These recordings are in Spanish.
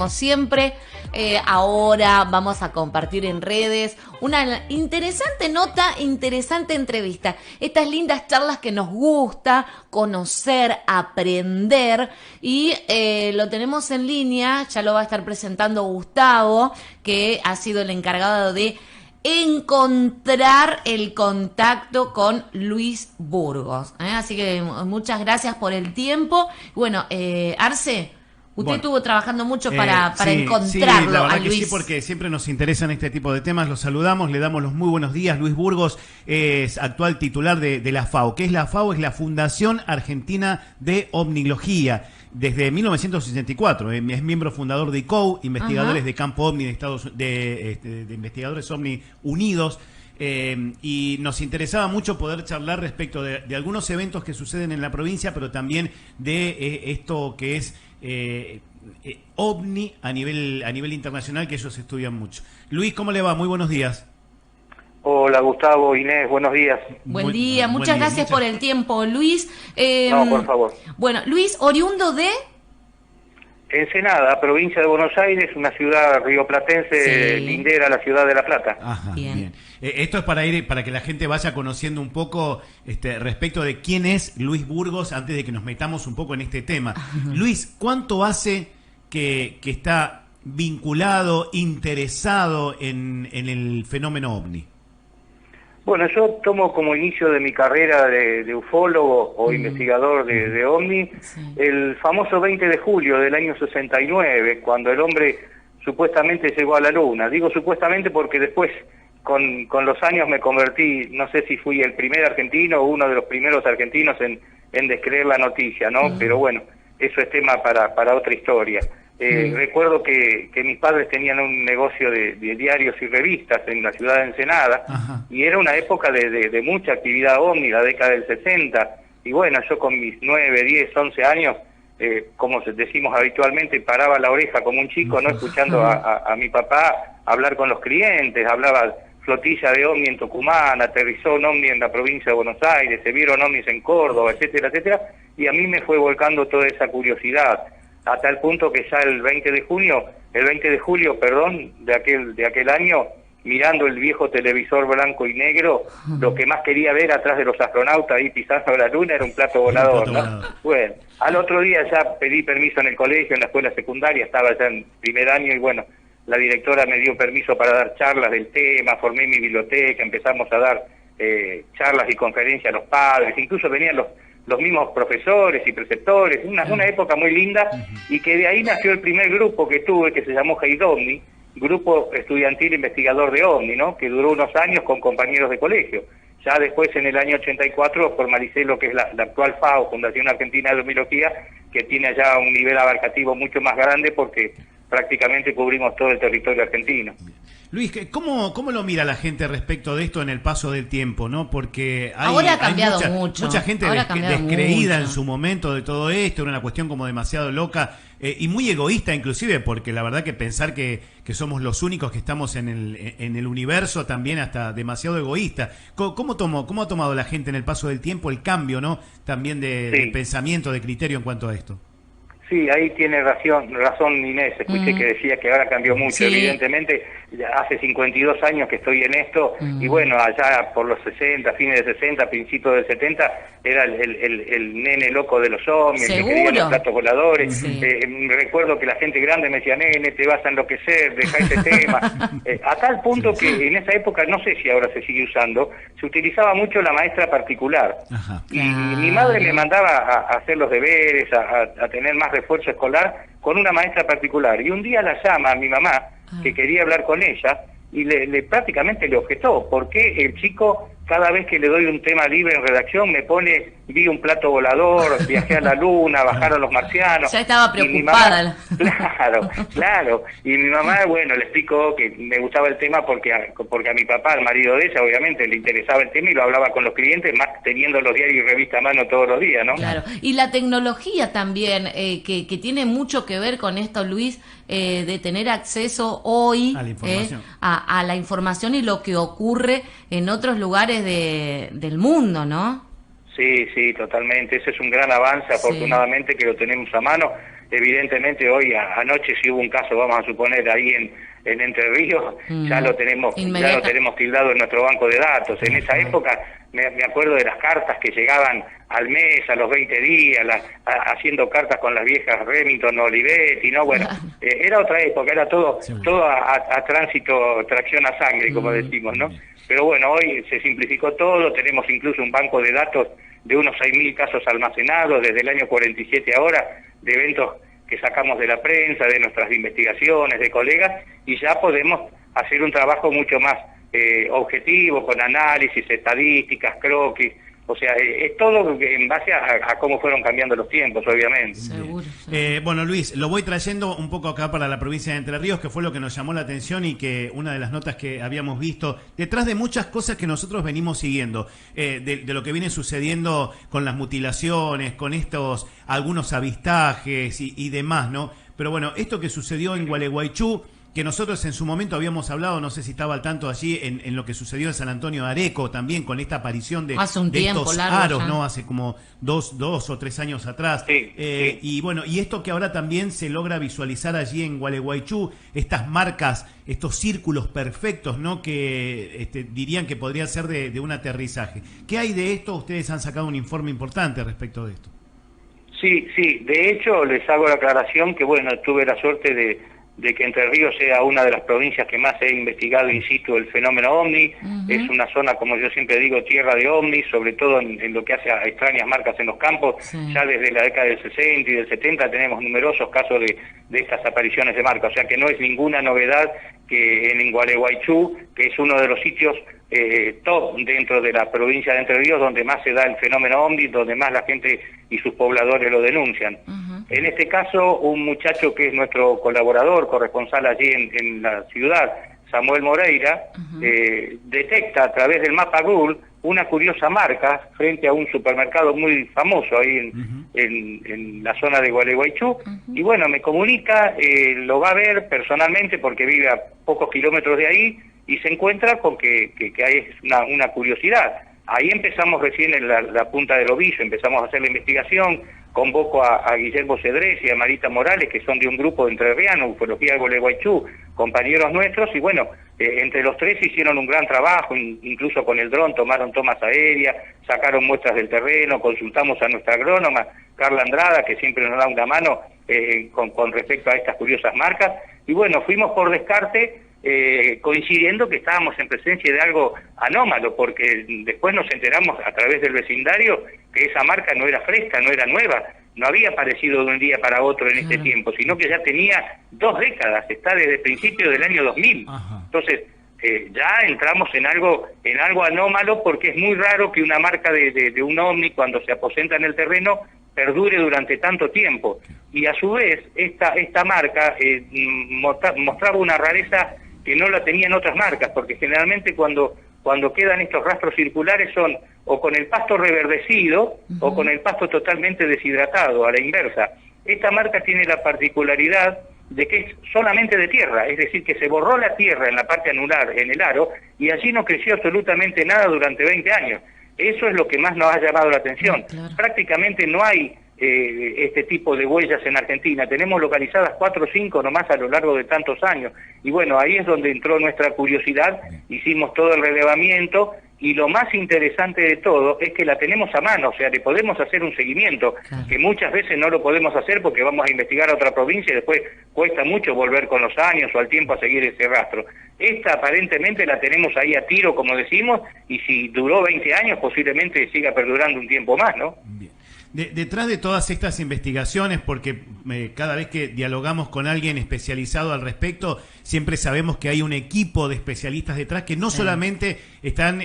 Como siempre, ahora vamos a compartir en redes una interesante nota, interesante entrevista. Estas lindas charlas que nos gusta conocer, aprender, y lo tenemos en línea. Ya lo va a estar presentando Gustavo, que ha sido el encargado de encontrar el contacto con Luis Burgos. Así que muchas gracias por el tiempo. Bueno, Arce, usted estuvo trabajando mucho para encontrarlo. Sí, la verdad a Luis. que sí, porque siempre nos interesan este tipo de temas. Los saludamos, le damos los muy buenos días. Luis Burgos es actual titular de la FAO. ¿Qué es la FAO? Es la Fundación Argentina de Omnilogía. Desde 1964 es miembro fundador de ICOU, investigadores de campo OVNI de investigadores OVNI unidos. Y nos interesaba mucho poder charlar respecto de algunos eventos que suceden en la provincia, pero también de esto que es OVNI a nivel internacional, que ellos estudian mucho. Luis, ¿cómo le va? Muy buenos días. Hola Gustavo, Inés, buenos días. Buen día, muchas gracias por el tiempo, Luis. No, por favor. Bueno, Luis, oriundo de Ensenada, provincia de Buenos Aires, una ciudad rioplatense, lindera a la ciudad de La Plata. Ajá, bien. Esto es para que la gente vaya conociendo un poco respecto de quién es Luis Burgos antes de que nos metamos un poco en este tema. Luis, ¿cuánto hace que está vinculado, interesado en el fenómeno OVNI? Bueno, yo tomo como inicio de mi carrera de ufólogo o investigador de OVNI el famoso 20 de julio del año 69, cuando el hombre supuestamente llegó a la Luna. Digo supuestamente porque después, con los años, me convertí, no sé si fui el primer argentino o uno de los primeros argentinos en descreer la noticia, ¿no? Pero bueno, eso es tema para otra historia. Recuerdo que mis padres tenían un negocio de diarios y revistas en la ciudad de Ensenada, y era una época de mucha actividad OVNI, la década del 60, y bueno, yo con mis 9, 10, 11 años, como decimos habitualmente, paraba la oreja como un chico, ¿no? Escuchando a mi papá hablar con los clientes. Hablaba flotilla de OVNI en Tucumán, aterrizó un OVNI en la provincia de Buenos Aires, se vieron OVNIs en Córdoba, etcétera, etcétera, y a mí me fue volcando toda esa curiosidad, a tal punto que ya el 20 de julio, de aquel año, mirando el viejo televisor blanco y negro, lo que más quería ver atrás de los astronautas ahí pisando la luna era un plato volador, ¿no? Bueno, al otro día ya pedí permiso en el colegio, en la escuela secundaria, estaba ya en primer año, y bueno, la directora me dio permiso para dar charlas del tema, formé mi biblioteca, empezamos a dar charlas y conferencias a los padres, incluso venían los mismos profesores y preceptores, una época muy linda, y que de ahí nació el primer grupo que tuve, que se llamó HEIDOVNI, Grupo Estudiantil Investigador de OVNI, ¿no? Que duró unos años con compañeros de colegio. Ya después, en el año 84, formalicé lo que es la actual FAO, Fundación Argentina de Omnilogía, que tiene allá un nivel abarcativo mucho más grande porque prácticamente cubrimos todo el territorio argentino. Luis, ¿cómo lo mira la gente respecto de esto en el paso del tiempo, no? Porque ahora ha cambiado mucho. Mucha gente descreída en su momento de todo esto, era una cuestión como demasiado loca y muy egoísta inclusive, porque la verdad que pensar que somos los únicos que estamos en el universo también hasta demasiado egoísta. ¿Cómo ha tomado la gente en el paso del tiempo el cambio, no? También de pensamiento, de criterio en cuanto a esto. Sí, ahí tiene razón Inés, escuché que decía que ahora cambió mucho, evidentemente, hace 52 años que estoy en esto, y bueno, allá por los 60, fines de 60, principios de 70, era el nene loco de los ovnis, el que quería los platos voladores. Recuerdo que la gente grande me decía, nene, te vas a enloquecer, deja ese tema. A tal punto que en esa época, no sé si ahora se sigue usando, se utilizaba mucho la maestra particular. Y mi madre me mandaba a hacer los deberes, a tener más refuerzo escolar con una maestra particular, y un día la llama a mi mamá, que quería hablar con ella, y prácticamente le objetó, porque el chico, cada vez que le doy un tema libre en redacción, me pone, vi un plato volador, viajé a la luna, bajaron los marcianos. Ya estaba preocupada. Claro, y mi mamá, bueno, le explicó que me gustaba el tema porque a mi papá, el marido de ella, obviamente le interesaba el tema y lo hablaba con los clientes, más teniendo los diarios y revistas a mano todos los días, ¿no? Claro, y la tecnología también, que tiene mucho que ver con esto, Luis, de tener acceso hoy a la información y lo que ocurre en otros lugares del mundo, ¿no? Sí, totalmente. Ese es un gran avance, afortunadamente, que lo tenemos a mano. evidentemente hoy, anoche si hubo un caso, vamos a suponer, ahí en Entre Ríos, ya lo tenemos tildado en nuestro banco de datos. En esa época me acuerdo de las cartas que llegaban al mes, a los 20 días, haciendo cartas con las viejas Remington, Olivetti, ¿no? Bueno, era otra época, era todo a tránsito, tracción a sangre, como decimos, ¿no? Pero bueno, hoy se simplificó todo, tenemos incluso un banco de datos de unos 6.000 casos almacenados desde el año 47 ahora, de eventos que sacamos de la prensa, de nuestras investigaciones, de colegas, y ya podemos hacer un trabajo mucho más objetivo, con análisis, estadísticas, croquis. O sea, es todo en base a cómo fueron cambiando los tiempos, obviamente. Seguro. Bueno, Luis, lo voy trayendo un poco acá para la provincia de Entre Ríos, que fue lo que nos llamó la atención y que una de las notas que habíamos visto, detrás de muchas cosas que nosotros venimos siguiendo, de lo que viene sucediendo con las mutilaciones, con algunos avistajes y demás, ¿no? Pero bueno, esto que sucedió en Gualeguaychú, que nosotros en su momento habíamos hablado, no sé si estaba al tanto allí, en lo que sucedió en San Antonio de Areco también, con esta aparición de estos aros, ¿no? Hace como dos o 3 años atrás. Sí. Y bueno, y esto que ahora también se logra visualizar allí en Gualeguaychú, estas marcas, estos círculos perfectos, ¿no? Que dirían que podría ser de un aterrizaje. ¿Qué hay de esto? Ustedes han sacado un informe importante respecto de esto. Sí, de hecho les hago la aclaración que, bueno, tuve la suerte de que Entre Ríos sea una de las provincias que más he investigado in situ el fenómeno ovni. Es una zona, como yo siempre digo, tierra de ovnis, sobre todo en lo que hace a extrañas marcas en los campos. Ya desde la década del 60 y del 70 tenemos numerosos casos de estas apariciones de marcas, o sea que no es ninguna novedad que en Gualeguaychú, que es uno de los sitios top dentro de la provincia de Entre Ríos, donde más se da el fenómeno ovni, donde más la gente y sus pobladores lo denuncian. En este caso, un muchacho que es nuestro colaborador, corresponsal allí en la ciudad, Samuel Moreira, detecta a través del mapa Google una curiosa marca frente a un supermercado muy famoso ahí en la zona de Gualeguaychú, y bueno, me comunica, lo va a ver personalmente porque vive a pocos kilómetros de ahí, y se encuentra con que hay una curiosidad. Ahí empezamos recién en la punta del ovillo, empezamos a hacer la investigación, convoco a Guillermo Cedrés y a Marita Morales, que son de un grupo de entrerrianos, Ufología de Gualeguaychú, compañeros nuestros, y bueno, entre los tres hicieron un gran trabajo, incluso con el dron tomaron tomas aéreas, sacaron muestras del terreno, consultamos a nuestra agrónoma, Carla Andrada, que siempre nos da una mano con respecto a estas curiosas marcas, y bueno, fuimos por descarte, coincidiendo que estábamos en presencia de algo anómalo, porque después nos enteramos a través del vecindario que esa marca no era fresca, no era nueva, no había aparecido de un día para otro en este tiempo, sino que ya tenía 2 décadas, está desde el principio del año 2000. Entonces, ya entramos en algo anómalo, porque es muy raro que una marca de un ovni, cuando se aposenta en el terreno, perdure durante tanto tiempo. Y a su vez, esta marca mostraba una rareza que no la tenían otras marcas, porque generalmente cuando quedan estos rastros circulares son o con el pasto reverdecido o con el pasto totalmente deshidratado, a la inversa. Esta marca tiene la particularidad de que es solamente de tierra, es decir, que se borró la tierra en la parte anular, en el aro, y allí no creció absolutamente nada durante 20 años. Eso es lo que más nos ha llamado la atención. Prácticamente no hay este tipo de huellas en Argentina. Tenemos localizadas 4 o 5 nomás a lo largo de tantos años. Y bueno, ahí es donde entró nuestra curiosidad, hicimos todo el relevamiento, y lo más interesante de todo es que la tenemos a mano, o sea, le podemos hacer un seguimiento, que muchas veces no lo podemos hacer porque vamos a investigar a otra provincia y después cuesta mucho volver con los años o al tiempo a seguir ese rastro. Esta aparentemente la tenemos ahí a tiro, como decimos, y si duró 20 años posiblemente siga perdurando un tiempo más, ¿no? Bien. Detrás de todas estas investigaciones, porque cada vez que dialogamos con alguien especializado al respecto, siempre sabemos que hay un equipo de especialistas detrás que no solamente están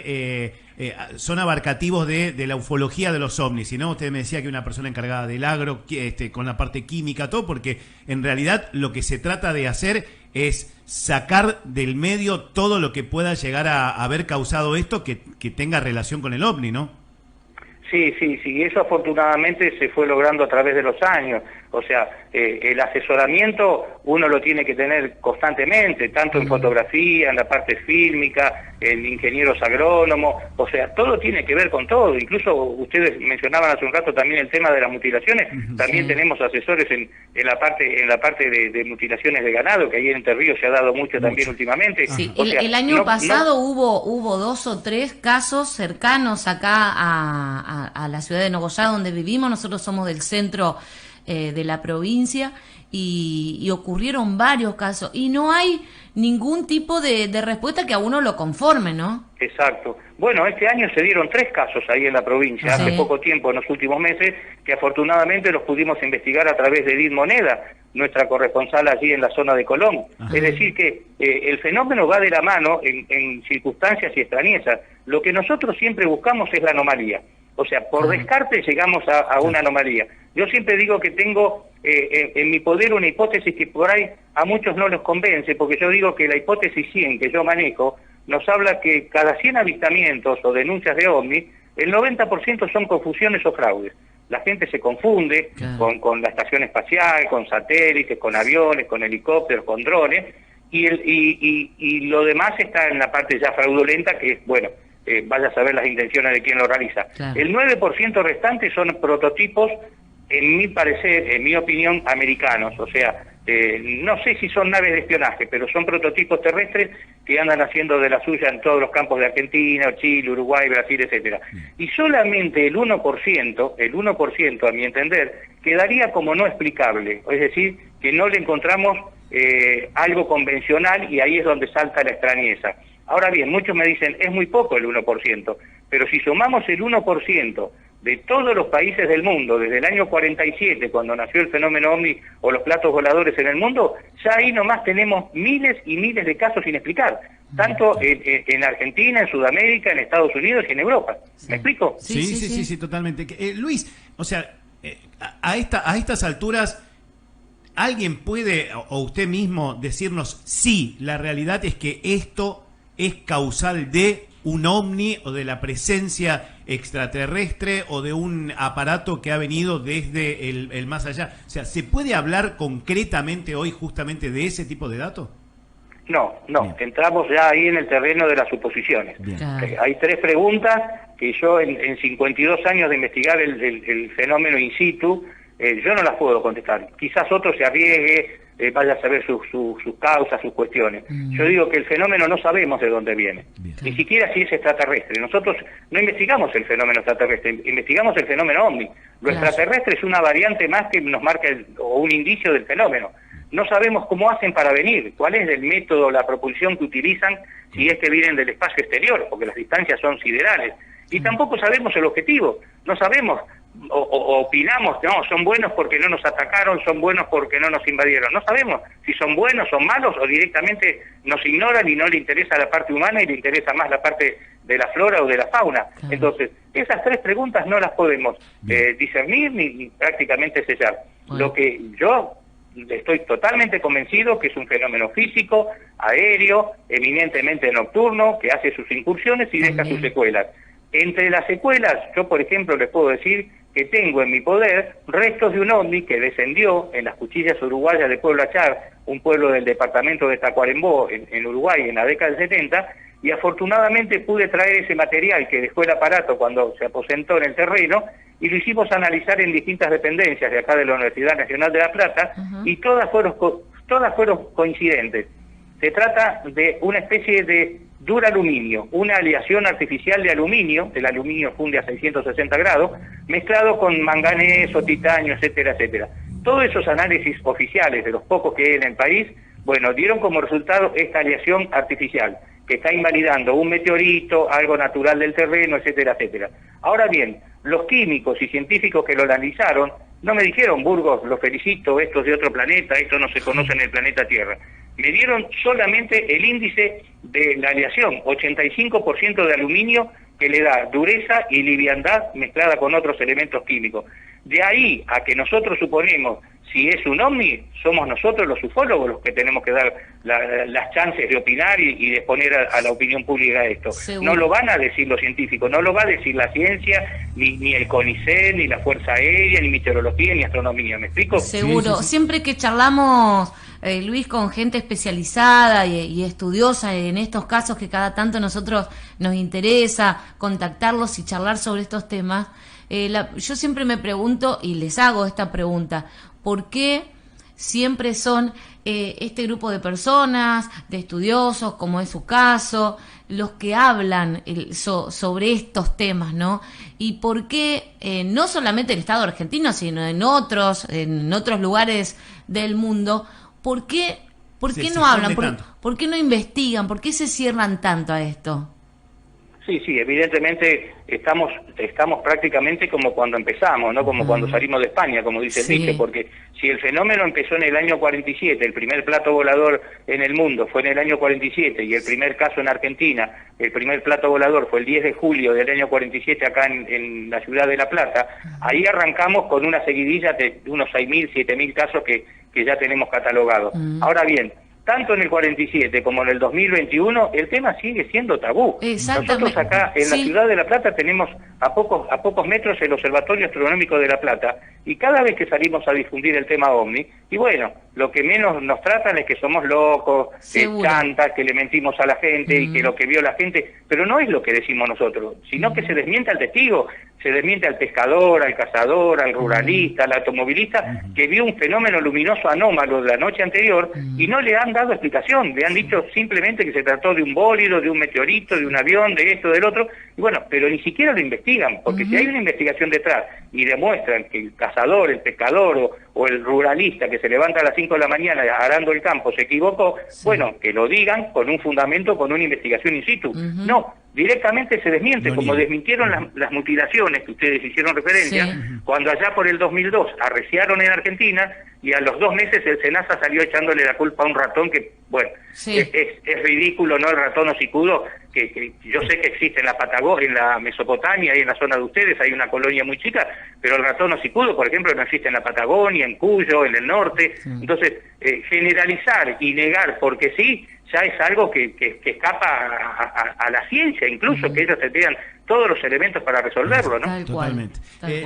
son abarcativos de la ufología de los ovnis, sino usted me decía que una persona encargada del agro, con la parte química, todo, porque en realidad lo que se trata de hacer es sacar del medio todo lo que pueda llegar a haber causado esto que tenga relación con el ovni, ¿no? Sí, eso afortunadamente se fue logrando a través de los años. O sea, el asesoramiento uno lo tiene que tener constantemente, tanto en fotografía, en la parte fílmica, en ingenieros agrónomos, o sea, todo tiene que ver con todo. Incluso ustedes mencionaban hace un rato también el tema de las mutilaciones, también tenemos asesores en la parte de mutilaciones de ganado, que ahí en Entre Ríos se ha dado mucho también últimamente. Sí, O sea, el año pasado hubo 2 o 3 casos cercanos acá a la ciudad de Nogoyá, donde vivimos. Nosotros somos del centro de la provincia y ocurrieron varios casos y no hay ningún tipo de respuesta que a uno lo conforme, ¿no? Exacto. Bueno, este año se dieron 3 casos ahí en la provincia, hace poco tiempo, en los últimos meses, que afortunadamente los pudimos investigar a través de Edith Moneda, nuestra corresponsal allí en la zona de Colón. Es decir que el fenómeno va de la mano en circunstancias y extrañezas. Lo que nosotros siempre buscamos es la anomalía. O sea, por descarte llegamos a una anomalía. Yo siempre digo que tengo en mi poder una hipótesis que por ahí a muchos no les convence, porque yo digo que la hipótesis 100 que yo manejo nos habla que cada 100 avistamientos o denuncias de OVNI, el 90% son confusiones o fraudes. La gente se confunde con la estación espacial, con satélites, con aviones, con helicópteros, con drones, y lo demás está en la parte ya fraudulenta, que es, bueno, vaya a saber las intenciones de quien lo realiza. El 9% restante son prototipos, en mi parecer, en mi opinión, americanos. O sea, no sé si son naves de espionaje, pero son prototipos terrestres que andan haciendo de la suya en todos los campos de Argentina, Chile, Uruguay, Brasil, etcétera. Y solamente el 1%, a mi entender, quedaría como no explicable. Es decir, que no le encontramos algo convencional, y ahí es donde salta la extrañeza. Ahora bien, muchos me dicen, es muy poco el 1%, pero si sumamos el 1% de todos los países del mundo, desde el año 47, cuando nació el fenómeno OVNI o los platos voladores en el mundo, ya ahí nomás tenemos miles y miles de casos sin explicar, tanto en Argentina, en Sudamérica, en Estados Unidos y en Europa. ¿Me explico? Sí, totalmente. Luis, o sea, a estas alturas, ¿alguien puede, o usted mismo, decirnos si la realidad es que esto es causal de un ovni o de la presencia extraterrestre o de un aparato que ha venido desde el más allá? O sea, ¿se puede hablar concretamente hoy justamente de ese tipo de datos? No, entramos ya ahí en el terreno de las suposiciones. Hay 3 preguntas que yo en 52 años de investigar el fenómeno in situ, yo no las puedo contestar. Quizás otro se arriesgue, vaya a saber sus causas, sus cuestiones. Yo digo que el fenómeno no sabemos de dónde viene, ni siquiera si es extraterrestre. Nosotros no investigamos el fenómeno extraterrestre, investigamos el fenómeno OVNI. Lo extraterrestre es una variante más que nos marca o un indicio del fenómeno. No sabemos cómo hacen para venir, cuál es el método, la propulsión que utilizan, si es que vienen del espacio exterior, porque las distancias son siderales. Y tampoco sabemos el objetivo, no sabemos, o opinamos, no, son buenos porque no nos atacaron, son buenos porque no nos invadieron. No sabemos si son buenos, son malos, o directamente nos ignoran y no le interesa la parte humana y le interesa más la parte de la flora o de la fauna. Entonces, esas 3 preguntas no las podemos discernir ni prácticamente sellar. Lo que yo estoy totalmente convencido que es un fenómeno físico, aéreo, eminentemente nocturno, que hace sus incursiones y deja sus secuelas. Entre las secuelas, yo por ejemplo les puedo decir que tengo en mi poder restos de un ovni que descendió en las cuchillas uruguayas de Pueblo Achar, un pueblo del departamento de Tacuarembó, en Uruguay, en la década del 70, y afortunadamente pude traer ese material que dejó el aparato cuando se aposentó en el terreno, y lo hicimos analizar en distintas dependencias de acá de la Universidad Nacional de La Plata, y todas fueron coincidentes. Se trata de una especie de duraluminio, una aleación artificial de aluminio, el aluminio funde a 660 grados, mezclado con manganeso, titanio, etcétera, etcétera. Todos esos análisis oficiales, de los pocos que hay en el país, bueno, dieron como resultado esta aleación artificial, que está invalidando un meteorito, algo natural del terreno, etcétera, etcétera. Ahora bien, los químicos y científicos que lo analizaron no me dijeron, Burgos, lo felicito, esto es de otro planeta, esto no se conoce en el planeta Tierra. Me dieron solamente el índice de la aleación, 85% de aluminio, que le da dureza y liviandad mezclada con otros elementos químicos. De ahí a que nosotros suponemos Si es un ovni, somos nosotros los ufólogos los que tenemos que dar las chances de opinar y de exponer a la opinión pública esto. Seguro. No lo van a decir los científicos, no lo va a decir la ciencia, ni el CONICET, ni la Fuerza Aérea, ni meteorología, ni astronomía. ¿Me explico? Seguro. Sí, sí. Siempre que charlamos, Luis, con gente especializada y estudiosa en estos casos que cada tanto nosotros nos interesa contactarlos y charlar sobre estos temas, yo siempre me pregunto y les hago esta pregunta: ¿por qué siempre son este grupo de personas, de estudiosos, como es su caso, los que hablan sobre estos temas, ¿no? Y por qué no solamente en el Estado argentino, sino en otros lugares del mundo, ¿por qué no hablan? ¿Por qué no investigan? ¿Por qué se cierran tanto a esto? Sí, evidentemente estamos prácticamente como cuando empezamos, ¿no? Como cuando salimos de España, como dice el dicho, porque si el fenómeno empezó en el año 47, el primer plato volador en el mundo fue en el año 47, y el primer caso en Argentina, el primer plato volador fue el 10 de julio del año 47 acá en la ciudad de La Plata, ahí arrancamos con una seguidilla de unos 6.000, 7.000 casos que ya tenemos catalogados. Ahora bien, tanto en el 47 como en el 2021, el tema sigue siendo tabú. Nosotros acá en la ciudad de La Plata tenemos a pocos metros el Observatorio Astronómico de La Plata, y cada vez que salimos a difundir el tema OVNI, y bueno, lo que menos nos tratan es que somos locos, chantas, que le mentimos a la gente y que lo que vio la gente, pero no es lo que decimos nosotros, sino que se desmiente al testigo, se desmiente al pescador, al cazador, al ruralista, al automovilista, que vio un fenómeno luminoso anómalo de la noche anterior y no le han dado explicación, le han dicho simplemente que se trató de un bólido, de un meteorito, de un avión, de esto, del otro, y bueno, pero ni siquiera lo investigan, porque si hay una investigación detrás y demuestran que el cazador, el pescador o el ruralista que se levanta a las 5 de la mañana arando el campo se equivocó, bueno, que lo digan con un fundamento, con una investigación in situ. No, directamente se desmiente, como desmintieron las mutilaciones que ustedes hicieron referencia, cuando allá por el 2002 arreciaron en Argentina, y a los 2 meses el SENASA salió echándole la culpa a un ratón que, bueno, es ridículo, ¿no? El ratón hocicudo, que yo sé que existe en la Patagonia, en la Mesopotamia y en la zona de ustedes, hay una colonia muy chica, pero el ratón hocicudo, por ejemplo, no existe en la Patagonia, en Cuyo, en el norte. Entonces, generalizar y negar porque sí, ya es algo que escapa a la ciencia, incluso que ellos tendrían todos los elementos para resolverlo, ¿no? Totalmente.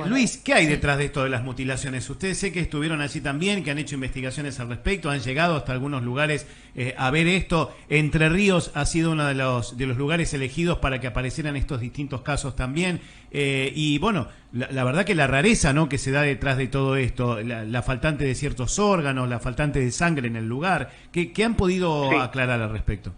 Luis, ¿qué hay detrás de esto de las mutilaciones? Ustedes sé que estuvieron allí también, que han hecho investigaciones al respecto, han llegado hasta algunos lugares a ver esto. Entre Ríos ha sido uno de los lugares elegidos para que aparecieran estos distintos casos también. Y bueno, la verdad que la rareza, ¿no?, que se da detrás de todo esto, la faltante de ciertos órganos, la faltante de sangre en el lugar, ¿qué han podido aclarar al respecto?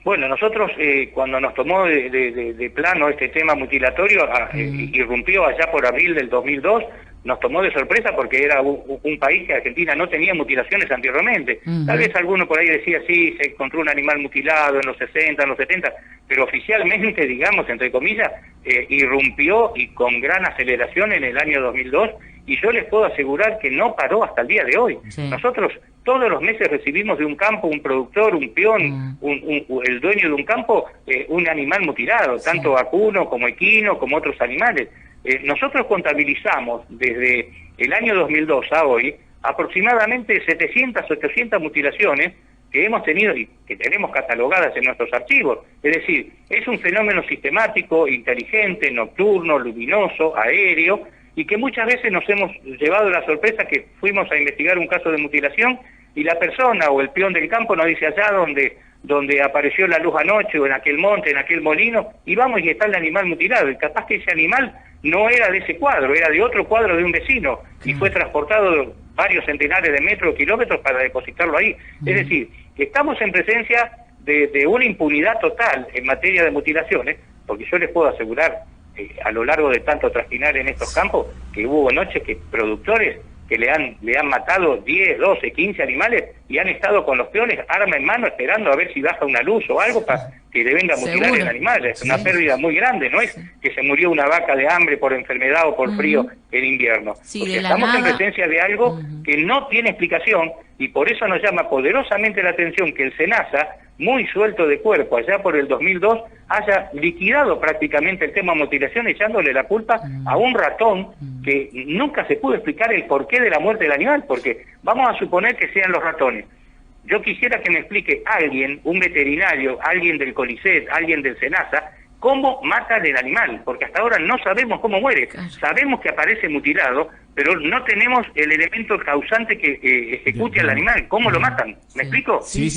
Bueno, nosotros cuando nos tomó de plano este tema mutilatorio, irrumpió allá por abril del 2002, nos tomó de sorpresa porque era un país que Argentina no tenía mutilaciones anteriormente. Tal vez alguno por ahí decía, sí, se encontró un animal mutilado en los 60, en los 70, pero oficialmente, digamos, entre comillas, irrumpió y con gran aceleración en el año 2002, y yo les puedo asegurar que no paró hasta el día de hoy. Nosotros todos los meses recibimos de un campo, un productor, un peón, el dueño de un campo, un animal mutilado, tanto vacuno como equino, como otros animales. Nosotros contabilizamos desde el año 2002 a hoy aproximadamente 700, 800 mutilaciones que hemos tenido y que tenemos catalogadas en nuestros archivos. Es decir, es un fenómeno sistemático, inteligente, nocturno, luminoso, aéreo, y que muchas veces nos hemos llevado la sorpresa que fuimos a investigar un caso de mutilación y la persona o el peón del campo nos dice allá donde apareció la luz anoche, o en aquel monte, en aquel molino, y vamos y está el animal mutilado, y capaz que ese animal no era de ese cuadro, era de otro cuadro de un vecino, y fue transportado varios centenares de metros o kilómetros para depositarlo ahí. Es decir, que estamos en presencia de una impunidad total en materia de mutilaciones, porque yo les puedo asegurar, a lo largo de tanto trasquinar en estos campos, que hubo noches que productores que le han matado 10, 12, 15 animales y han estado con los peones arma en mano esperando a ver si baja una luz o algo para que le venga a mutilar el animal. Es una pérdida muy grande, no es que se murió una vaca de hambre por enfermedad o por frío en invierno. Estamos en presencia de algo que no tiene explicación, Y por eso nos llama poderosamente la atención que el SENASA, muy suelto de cuerpo, allá por el 2002, haya liquidado prácticamente el tema mutilación, echándole la culpa a un ratón que nunca se pudo explicar el porqué de la muerte del animal, porque vamos a suponer que sean los ratones. Yo quisiera que me explique alguien, un veterinario, alguien del CONICET, alguien del SENASA, cómo matan el animal, porque hasta ahora no sabemos cómo muere. Sabemos que aparece mutilado, pero no tenemos el elemento causante que ejecute al animal. ¿Cómo lo matan? ¿Me explico? Sí.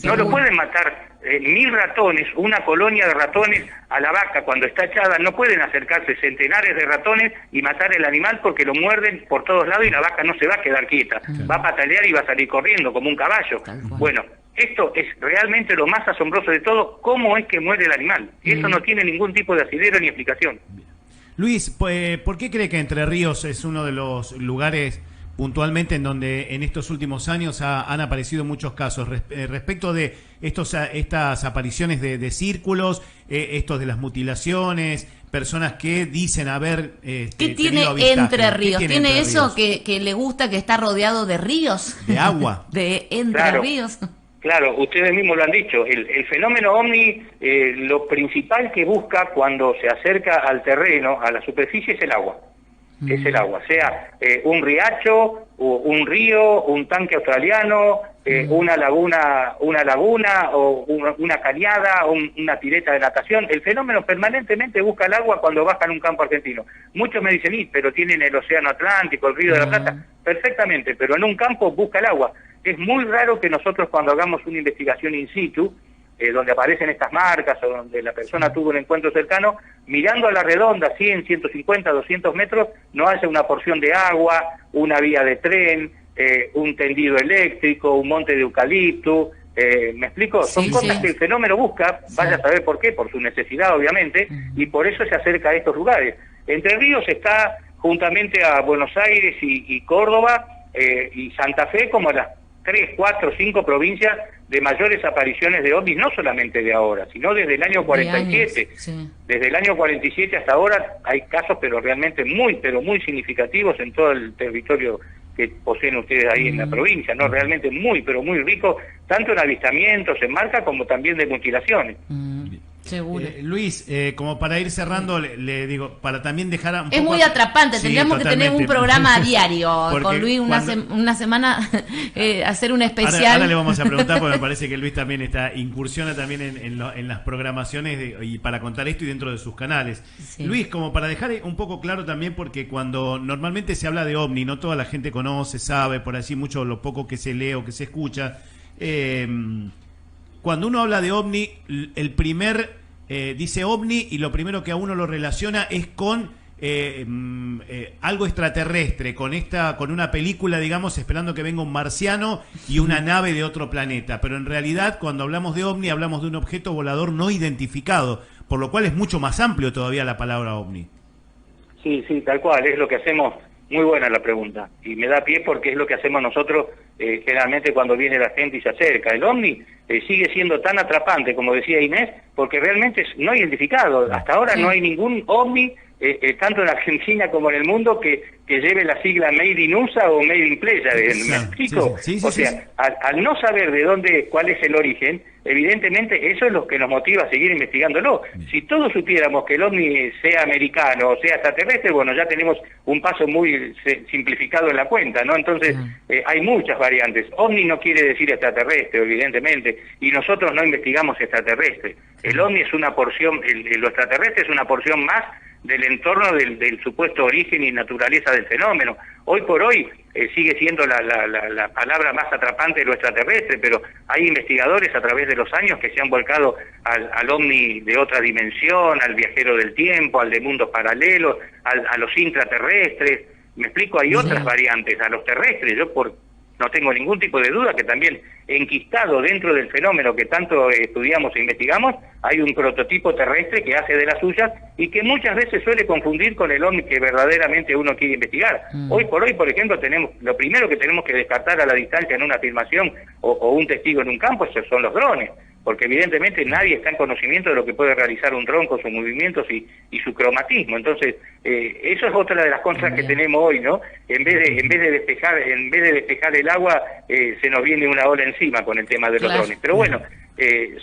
No lo pueden matar 1000 ratones, una colonia de ratones a la vaca cuando está echada. No pueden acercarse centenares de ratones y matar el animal porque lo muerden por todos lados y la vaca no se va a quedar quieta. Va a patalear y va a salir corriendo como un caballo. Bueno, esto es realmente lo más asombroso de todo, cómo es que muere el animal. Eso no tiene ningún tipo de asidero ni explicación. Luis, ¿por qué cree que Entre Ríos es uno de los lugares puntualmente en donde en estos últimos años han aparecido muchos casos respecto de estas apariciones de círculos, estos de las mutilaciones, personas que dicen haber ¿qué tiene Entre Ríos? ¿Tiene eso que le gusta, que está rodeado de ríos? De agua. De Entre Ríos. Claro, ustedes mismos lo han dicho, el fenómeno ovni, lo principal que busca cuando se acerca al terreno, a la superficie, es el agua. Es el agua, sea un riacho, un río, un tanque australiano, una laguna o una cañada, una pileta de natación. El fenómeno permanentemente busca el agua cuando baja en un campo argentino. Muchos me dicen, pero tienen el océano Atlántico, el río de la Plata. Perfectamente, pero en un campo busca el agua. Es muy raro que nosotros cuando hagamos una investigación in situ, donde aparecen estas marcas o donde la persona tuvo un encuentro cercano, mirando a la redonda, 100, 150, 200 metros, no haya una porción de agua, una vía de tren, un tendido eléctrico, un monte de eucalipto. ¿Me explico? Son cosas que el fenómeno busca, vaya a saber por qué, por su necesidad obviamente, y por eso se acerca a estos lugares. Entre Ríos está juntamente a Buenos Aires y Córdoba y Santa Fe como las 3, 4, 5 provincias de mayores apariciones de ovnis, no solamente de ahora, sino desde el año 47. Desde el año 47 hasta ahora hay casos, pero realmente muy significativos en todo el territorio que poseen ustedes ahí en la provincia, ¿no? Realmente muy rico, tanto en avistamientos, en marca, como también de mutilaciones. Seguro. Luis, como para ir cerrando, le digo, para también dejar un poco... Es muy atrapante, tendríamos que tener un programa diario con Luis, una semana, hacer un especial. Ahora le vamos a preguntar, porque me parece que Luis también incursiona también en las programaciones y para contar esto y dentro de sus canales. Luis, como para dejar un poco claro también, porque cuando normalmente se habla de OVNI, no toda la gente conoce, sabe, por así mucho lo poco que se lee o que se escucha. Cuando uno habla de OVNI, dice OVNI y lo primero que a uno lo relaciona es con algo extraterrestre, con una película, digamos, esperando que venga un marciano y una nave de otro planeta. Pero en realidad, cuando hablamos de OVNI, hablamos de un objeto volador no identificado, por lo cual es mucho más amplio todavía la palabra OVNI. Sí, tal cual, es lo que hacemos. Muy buena la pregunta, y me da pie porque es lo que hacemos nosotros generalmente cuando viene la gente y se acerca. El OVNI sigue siendo tan atrapante, como decía Inés, porque realmente es no identificado. Hasta ahora no hay ningún OVNI, tanto en Argentina como en el mundo, que lleve la sigla Made in USA o Made in Playa. ¿Me explico? O sea, al no saber cuál es el origen, evidentemente eso es lo que nos motiva a seguir investigándolo. Si todos supiéramos que el OVNI sea americano o sea extraterrestre, bueno, ya tenemos un paso muy simplificado en la cuenta, ¿no? Entonces, hay muchas variantes. OVNI no quiere decir extraterrestre, evidentemente, y nosotros no investigamos extraterrestre. El OVNI es una porción, lo extraterrestre es una porción más del entorno del supuesto origen y naturaleza del fenómeno. Hoy por hoy sigue siendo la palabra más atrapante de lo extraterrestre, pero hay investigadores a través de los años que se han volcado al ovni de otra dimensión, al viajero del tiempo, al de mundos paralelos, a los intraterrestres. Me explico, hay otras variantes, a los terrestres. Yo no tengo ningún tipo de duda que también enquistado dentro del fenómeno que tanto estudiamos e investigamos, hay un prototipo terrestre que hace de las suyas y que muchas veces suele confundir con el ovni que verdaderamente uno quiere investigar. Hoy por hoy, por ejemplo, lo primero que tenemos que descartar a la distancia en una filmación o un testigo en un campo, esos son los drones. porque evidentemente nadie está en conocimiento de lo que puede realizar un dron con sus movimientos y su cromatismo. Entonces, eso es otra de las contras que tenemos hoy, ¿no? En vez de despejar el agua, se nos viene una ola encima con el tema de los drones. Pero bueno,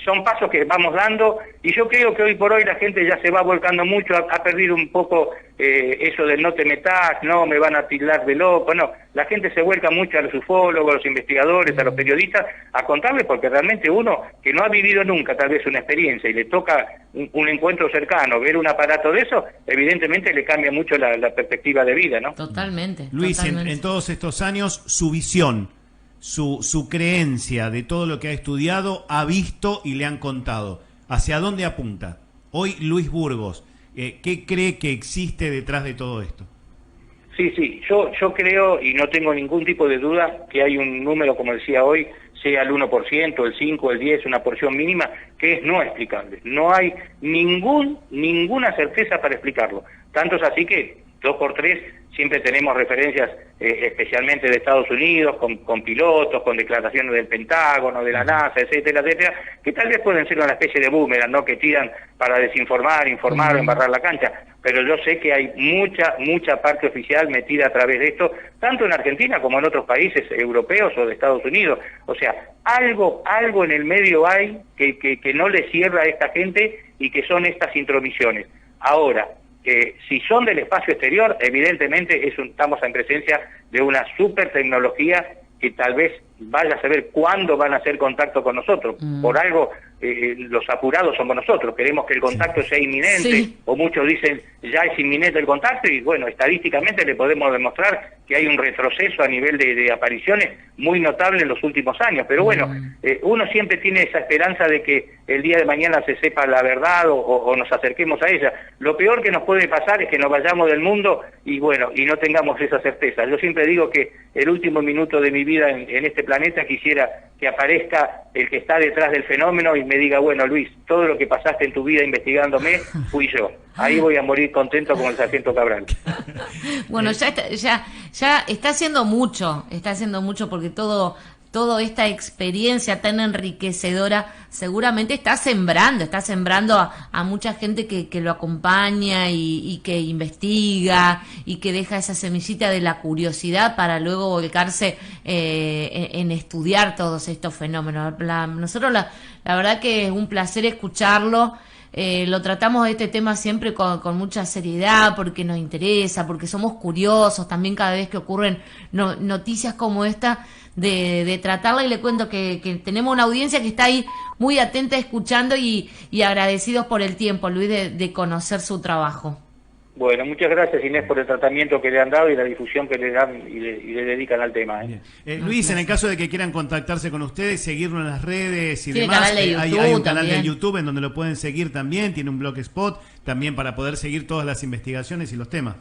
son pasos que vamos dando, y yo creo que hoy por hoy la gente ya se va volcando mucho, ha perdido un poco eso del no te metas, no, me van a tildar de loco, no, la gente se vuelca mucho a los ufólogos, a los investigadores, a los periodistas, a contarles, porque realmente uno que no ha vivido nunca tal vez una experiencia y le toca un encuentro cercano, ver un aparato de eso, evidentemente le cambia mucho la perspectiva de vida, ¿no? Totalmente. Luis, totalmente. En todos estos años, su visión, su creencia de todo lo que ha estudiado, ha visto y le han contado, ¿hacia dónde apunta? Hoy Luis Burgos, ¿qué cree que existe detrás de todo esto? Sí, yo creo, y no tengo ningún tipo de duda, que hay un número, como decía hoy, sea el 1%, el 5%, el 10%, una porción mínima, que es no explicable. No hay ninguna certeza para explicarlo. Tanto es así que 2x3 siempre tenemos referencias, especialmente de Estados Unidos, con pilotos, con declaraciones del Pentágono, de la NASA, etcétera, etcétera, que tal vez pueden ser una especie de boomerang, ¿no?, que tiran para desinformar, informar o embarrar la cancha. Pero yo sé que hay mucha parte oficial metida a través de esto, tanto en Argentina como en otros países europeos o de Estados Unidos. O sea, algo en el medio hay que no le cierra a esta gente, y que son estas intromisiones. Ahora, si son del espacio exterior, evidentemente estamos en presencia de una super tecnología que tal vez vaya a saber cuándo van a hacer contacto con nosotros. Por algo, los apurados somos nosotros, queremos que el contacto sea inminente, o muchos dicen ya es inminente el contacto, y bueno, estadísticamente le podemos demostrar que hay un retroceso a nivel de apariciones muy notable en los últimos años. Pero bueno, uno siempre tiene esa esperanza de que el día de mañana se sepa la verdad o nos acerquemos a ella. Lo peor que nos puede pasar es que nos vayamos del mundo y bueno, y no tengamos esa certeza. Yo siempre digo que el último minuto de mi vida en este planeta quisiera que aparezca el que está detrás del fenómeno y me diga, bueno, Luis, todo lo que pasaste en tu vida investigándome fui yo. Ahí voy a morir contento como el sargento Cabral. Bueno, ya está haciendo mucho porque toda esta experiencia tan enriquecedora seguramente está sembrando a mucha gente que lo acompaña y que investiga y que deja esa semillita de la curiosidad para luego volcarse en estudiar todos estos fenómenos. Nosotros la verdad que es un placer escucharlo. Lo tratamos este tema siempre con mucha seriedad, porque nos interesa, porque somos curiosos también cada vez que ocurren noticias como esta, de tratarla, y le cuento que tenemos una audiencia que está ahí muy atenta escuchando y agradecidos por el tiempo, Luis, de conocer su trabajo. Bueno, muchas gracias, Inés, por el tratamiento que le han dado y la difusión que le dan y le dedican al tema. Luis, en el caso de que quieran contactarse con ustedes, seguirlo en las redes y tiene demás, canal de YouTube, hay un canal también de YouTube en donde lo pueden seguir también, tiene un blogspot también para poder seguir todas las investigaciones y los temas.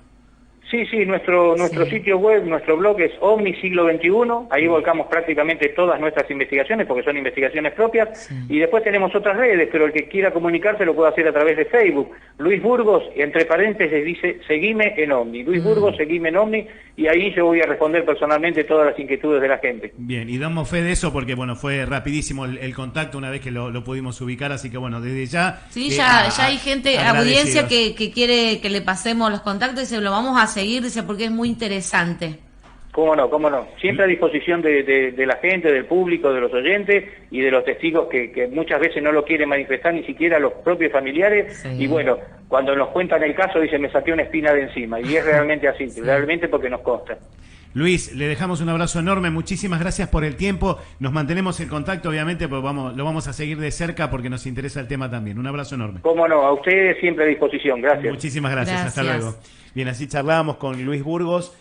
Sí, nuestro sitio web, nuestro blog es Omni Siglo XXI, ahí volcamos prácticamente todas nuestras investigaciones, porque son investigaciones propias, y después tenemos otras redes, pero el que quiera comunicarse lo puede hacer a través de Facebook. Luis Burgos, entre paréntesis, dice, seguime en Omni. Luis Burgos, seguime en Omni, y ahí yo voy a responder personalmente todas las inquietudes de la gente. Bien, y damos fe de eso porque, bueno, fue rapidísimo el contacto una vez que lo pudimos ubicar, así que, bueno, desde ya... Sí, ya hay gente, audiencia que quiere que le pasemos los contactos y se lo vamos a seguir, dice, porque es muy interesante. Cómo no. Siempre a disposición de la gente, del público, de los oyentes y de los testigos que muchas veces no lo quieren manifestar ni siquiera los propios familiares. Sí. Y bueno, cuando nos cuentan el caso dicen, me saqué una espina de encima. Y es realmente así, realmente porque nos consta. Luis, le dejamos un abrazo enorme, muchísimas gracias por el tiempo, nos mantenemos en contacto obviamente, pues lo vamos a seguir de cerca porque nos interesa el tema también. Un abrazo enorme. Cómo no, a ustedes siempre a disposición, gracias. Muchísimas gracias. Hasta luego. Bien, así charlábamos con Luis Burgos.